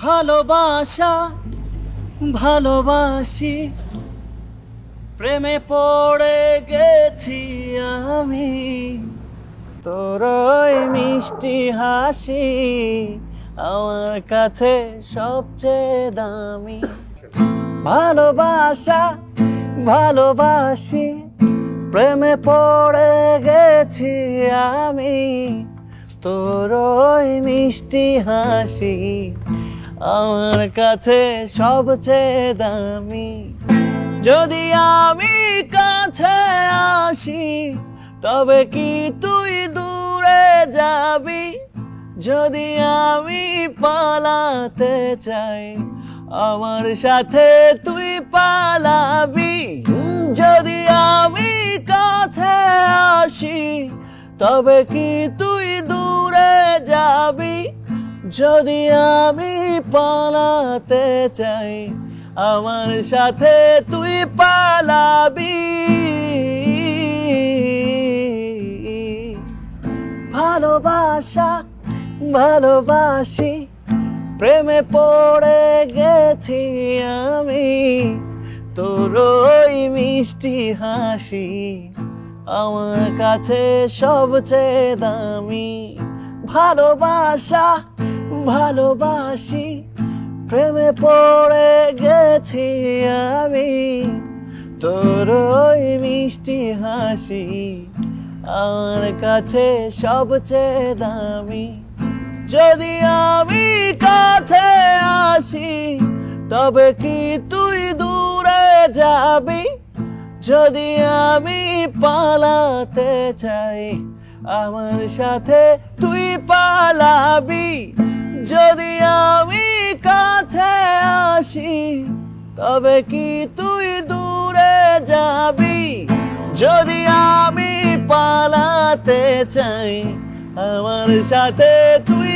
ভালোবাসা ভালোবাসি, প্রেমে পড়ে গেছি আমি। তোর ওই মিষ্টি হাসি আমার কাছে সবচেয়ে দামি। ভালোবাসা ভালোবাসি, প্রেমে পড়ে গেছি আমি। তোর ওই মিষ্টি হাসি আমার কাছে সবচেয়ে দামি। যদি আমি কাছে আসি তবে কি তুই দূরে যাবি? যদি আমি পালাতে চাই আমার সাথে তুই পালাবি। যদি আমি কাছে আসি তবে কি তুই দূরে যাবি? যদি আমি পালাতে চাই আমার সাথে তুই পালাবি। ভালোবাসা ভালোবাসি, প্রেমে পড়ে গেছি আমি। তোর ওই মিষ্টি হাসি আমার কাছে সবচেয়ে দামি। ভালোবাসা ভালোবাসি, প্রেমে পড়ে গেছি আমি। তোর ওই মিষ্টি হাসি আমার কাছে সবচেয়ে দামি। যদি আমি কাছে আসি তবে কি তুই দূরে যাবি? যদি আমি পালাতে চাই আমার সাথে তুই পালাবি। যদি আমি কাছে আসি তবে কি তুই দূরে যাবি? যদি আমি পালাতে চাই আমার সাথে তুই